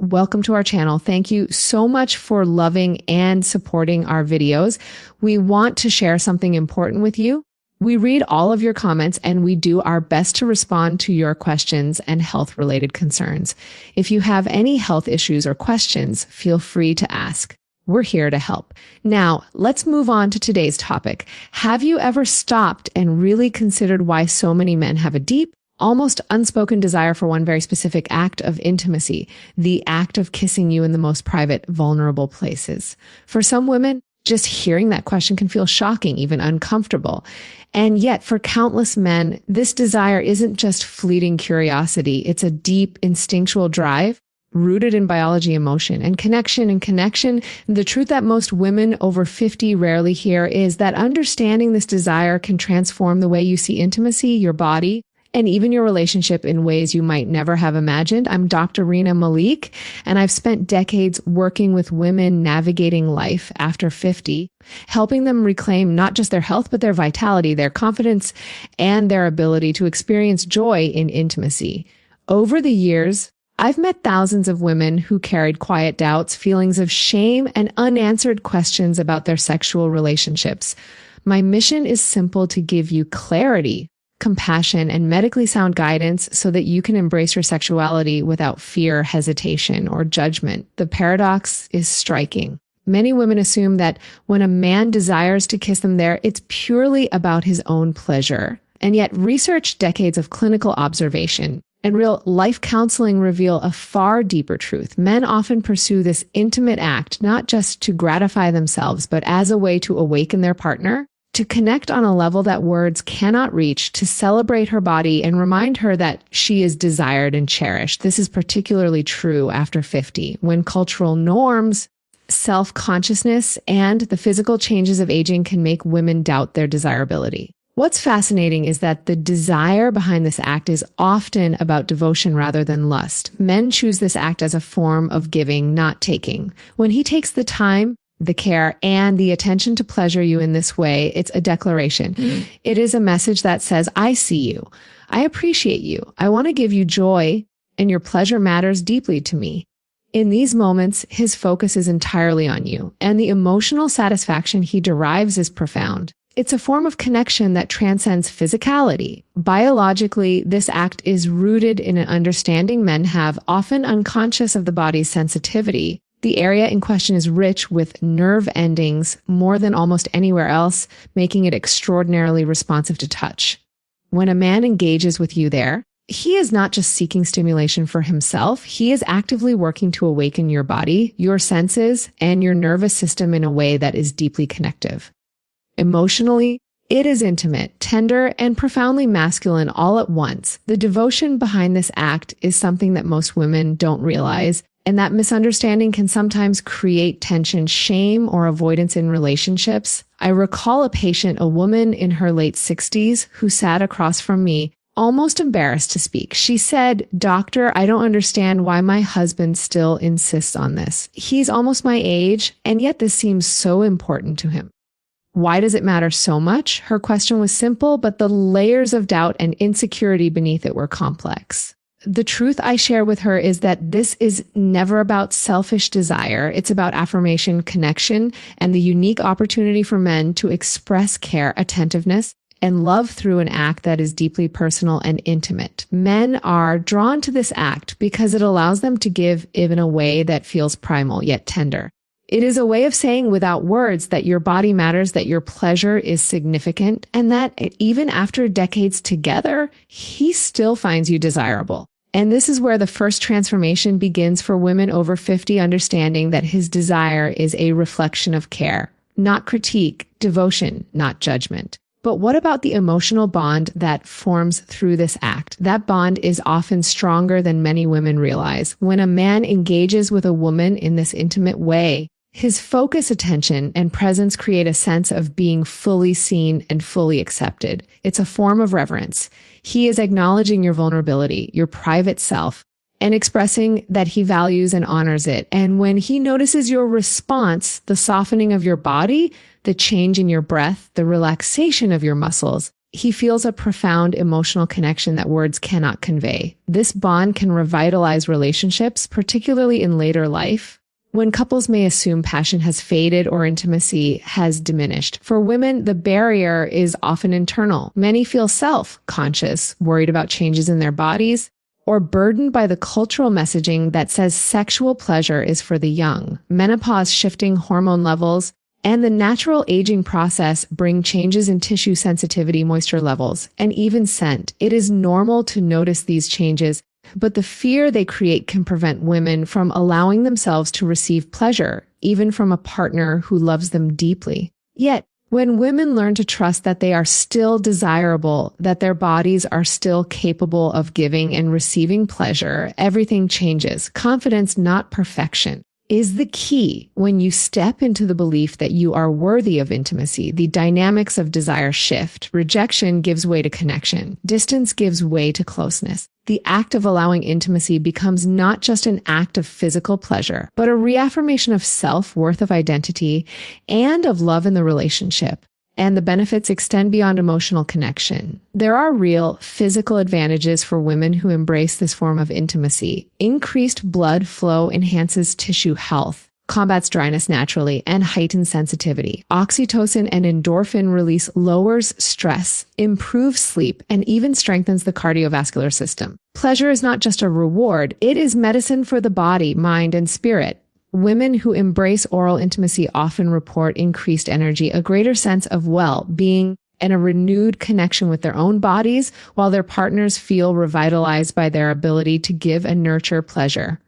welcome to our channel. Thank you so much for loving and supporting our videos. We want to share something important with you. We read all of your comments and we do our best to respond to your questions and health-related concerns. If you have any health issues or questions, feel free to ask. We're here to help. Now, let's move on to today's topic. Have you ever stopped and really considered why so many men have a deep, almost unspoken desire for one very specific act of intimacy, the act of kissing you in the most private, vulnerable places? For some women, just hearing that question can feel shocking, even uncomfortable. And yet, for countless men, this desire isn't just fleeting curiosity. It's a deep, instinctual drive rooted in biology, emotion, and connection. The truth that most women over 50 rarely hear is that understanding this desire can transform the way you see intimacy, your body, and even your relationship in ways you might never have imagined. I'm Dr.Rena Malik, and I've spent decades working with women navigating life after 50, helping them reclaim not just their health, but their vitality, their confidence, and their ability to experience joy in intimacy. Over the years, I've met thousands of women who carried quiet doubts, feelings of shame, and unanswered questions about their sexual relationships. My mission is simple: to give you clarity, compassion, and medically sound guidance so that you can embrace your sexuality without fear, hesitation, or judgment. The paradox is striking. Many women assume that when a man desires to kiss them there, it's purely about his own pleasure. And yet research, decades of clinical observation, and real life counseling reveal a far deeper truth. Men often pursue this intimate act not just to gratify themselves, but as a way to awaken their partner, to connect on a level that words cannot reach, to celebrate her body and remind her that she is desired and cherished. This is particularly true after 50, when cultural norms, self-consciousness, and the physical changes of aging can make women doubt their desirability. What's fascinating is that the desire behind this act is often about devotion rather than lust. Men choose this act as a form of giving, not taking. When he takes the time, the care, and the attention to pleasure you in this way, it's a declaration. It is a message that says, I see you. I appreciate you. I want to give you joy, and your pleasure matters deeply to me. In these moments, his focus is entirely on you, and the emotional satisfaction he derives is profound. It's a form of connection that transcends physicality. Biologically, this act is rooted in an understanding men have, often unconscious of the body's sensitivity. The area in question is rich with nerve endings more than almost anywhere else, making it extraordinarily responsive to touch. When a man engages with you there, he is not just seeking stimulation for himself. He is actively working to awaken your body, your senses, and your nervous system in a way that is deeply connective. Emotionally, it is intimate, tender, and profoundly masculine all at once. The devotion behind this act is something that most women don't realize, and that misunderstanding can sometimes create tension, shame, or avoidance in relationships. I recall a patient, a woman in her late 60s, who sat across from me, almost embarrassed to speak. She said, "Doctor, I don't understand why my husband still insists on this. He's almost my age, and yet this seems so important to him." Why does it matter so much? Her question was simple, but the layers of doubt and insecurity beneath it were complex. The truth I share with her is that this is never about selfish desire. It's about affirmation, connection, and the unique opportunity for men to express care, attentiveness, and love through an act that is deeply personal and intimate. Men are drawn to this act because it allows them to give in a way that feels primal yet tender. It is a way of saying without words that your body matters, that your pleasure is significant, and that even after decades together, he still finds you desirable. And this is where the first transformation begins for women over 50, understanding that his desire is a reflection of care, not critique, devotion, not judgment. But what about the emotional bond that forms through this act? That bond is often stronger than many women realize. When a man engages with a woman in this intimate way, his focus, attention, and presence create a sense of being fully seen and fully accepted. It's a form of reverence. He is acknowledging your vulnerability, your private self, and expressing that he values and honors it. And when he notices your response, the softening of your body, the change in your breath, the relaxation of your muscles, He feels a profound emotional connection that words cannot convey. This bond can revitalize relationships, particularly in later life, when couples may assume passion has faded or intimacy has diminished. For women, the barrier is often internal. Many feel self-conscious, worried about changes in their bodies, or burdened by the cultural messaging that says sexual pleasure is for the young. Menopause, shifting hormone levels, and the natural aging process bring changes in tissue sensitivity, moisture levels, and even scent. It is normal to notice these changes, but the fear they create can prevent women from allowing themselves to receive pleasure, even from a partner who loves them deeply. Yet, when women learn to trust that they are still desirable, that their bodies are still capable of giving and receiving pleasure, everything changes. Confidence, not perfection, is the key. When you step into the belief that you are worthy of intimacy, the dynamics of desire shift. Rejection gives way to connection. Distance gives way to closeness. The act of allowing intimacy becomes not just an act of physical pleasure, but a reaffirmation of self-worth, of identity, and of love in the relationship. And the benefits extend beyond emotional connection. There are real physical advantages for women who embrace this form of intimacy. Increased blood flow enhances tissue health, combats dryness naturally, and heightens sensitivity. Oxytocin and endorphin release lowers stress, improves sleep, and even strengthens the cardiovascular system. Pleasure is not just a reward, it is medicine for the body, mind, and spirit. Women who embrace oral intimacy often report increased energy, a greater sense of well-being, and a renewed connection with their own bodies, while their partners feel revitalized by their ability to give and nurture pleasure.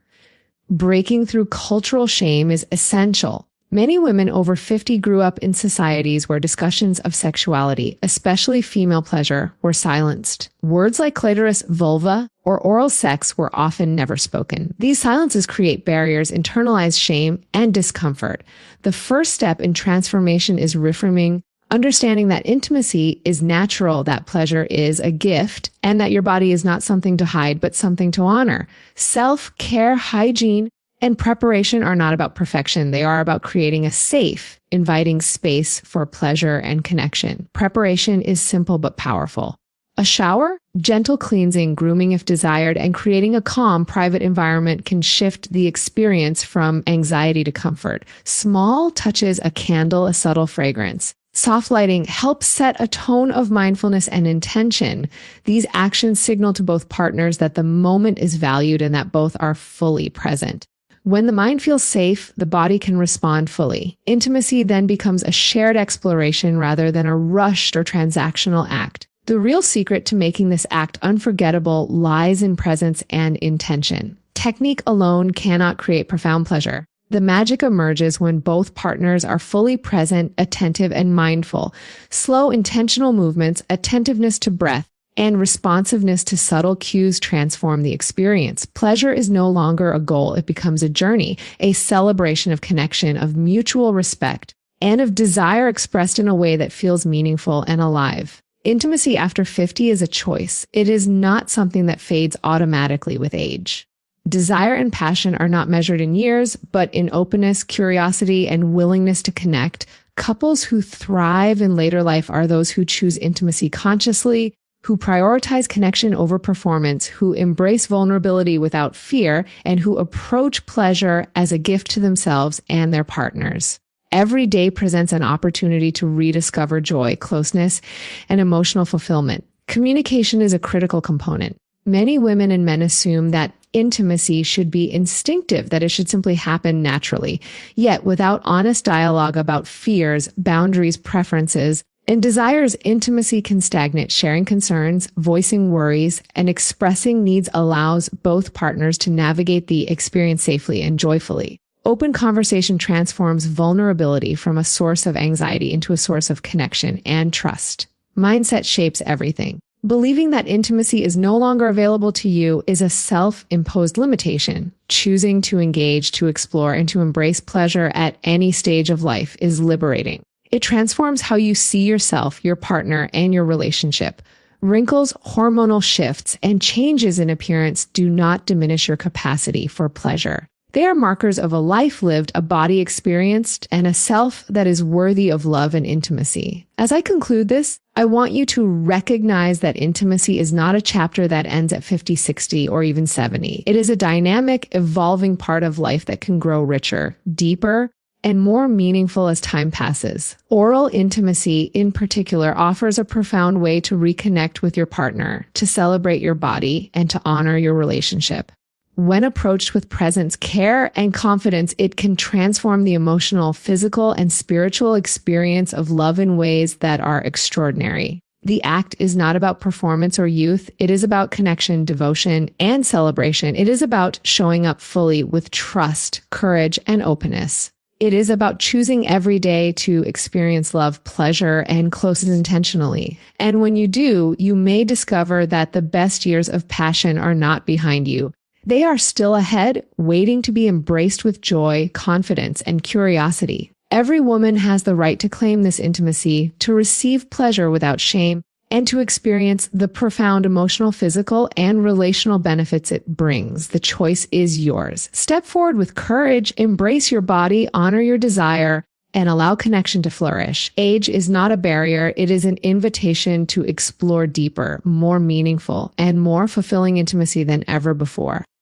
Breaking through cultural shame is essential. Many women over 50 grew up in societies where discussions of sexuality, especially female pleasure, were silenced. Words like clitoris, vulva, or oral sex were often never spoken. These silences create barriers, internalize shame, and discomfort. The first step in transformation is reframing, understanding that intimacy is natural, that pleasure is a gift, and that your body is not something to hide, but something to honor. Self-care, hygiene, and preparation are not about perfection. They are about creating a safe, inviting space for pleasure and connection. Preparation is simple but powerful. A shower, gentle cleansing, grooming if desired, and creating a calm, private environment can shift the experience from anxiety to comfort. Small touches, a candle, a subtle fragrance. Soft lighting helps set a tone of mindfulness and intention. These actions signal to both partners that the moment is valued and that both are fully present. When the mind feels safe, the body can respond fully. Intimacy then becomes a shared exploration rather than a rushed or transactional act. The real secret to making this act unforgettable lies in presence and intention. Technique alone cannot create profound pleasure. The magic emerges when both partners are fully present, attentive, and mindful. Slow, intentional movements, attentiveness to breath, and responsiveness to subtle cues transform the experience. Pleasure is no longer a goal. It becomes a journey, a celebration of connection, of mutual respect, and of desire expressed in a way that feels meaningful and alive. Intimacy after 50 is a choice. It is not something that fades automatically with age. Desire and passion are not measured in years, but in openness, curiosity, and willingness to connect. Couples who thrive in later life are those who choose intimacy consciously, who prioritize connection over performance, who embrace vulnerability without fear, and who approach pleasure as a gift to themselves and their partners. Every day presents an opportunity to rediscover joy, closeness, and emotional fulfillment. Communication is a critical component. Many women and men assume that intimacy should be instinctive, that it should simply happen naturally. Yet, without honest dialogue about fears, boundaries, preferences, and desires, intimacy can stagnate. Sharing concerns, voicing worries, and expressing needs allows both partners to navigate the experience safely and joyfully. Open conversation transforms vulnerability from a source of anxiety into a source of connection and trust. Mindset shapes everything. Believing that intimacy is no longer available to you is a self-imposed limitation. Choosing to engage, to explore, and to embrace pleasure at any stage of life is liberating. It transforms how you see yourself, your partner, and your relationship. Wrinkles, hormonal shifts, and changes in appearance do not diminish your capacity for pleasure. They are markers of a life lived, a body experienced, and a self that is worthy of love and intimacy. As I conclude this, I want you to recognize that intimacy is not a chapter that ends at 50, 60, or even 70. It is a dynamic, evolving part of life that can grow richer, deeper, and more meaningful as time passes. Oral intimacy, in particular, offers a profound way to reconnect with your partner, to celebrate your body, and to honor your relationship. When approached with presence, care, and confidence, it can transform the emotional, physical, and spiritual experience of love in ways that are extraordinary. The act is not about performance or youth. It is about connection, devotion, and celebration. It is about showing up fully with trust, courage, and openness. It is about choosing every day to experience love, pleasure, and closeness intentionally. And when you do, you may discover that the best years of passion are not behind you. They are still ahead, waiting to be embraced with joy, confidence, and curiosity. Every woman has the right to claim this intimacy, to receive pleasure without shame, and to experience the profound emotional, physical, and relational benefits it brings. The choice is yours. Step forward with courage, embrace your body, honor your desire, and allow connection to flourish. Age is not a barrier. It is an invitation to explore deeper, more meaningful, and more fulfilling intimacy than ever before.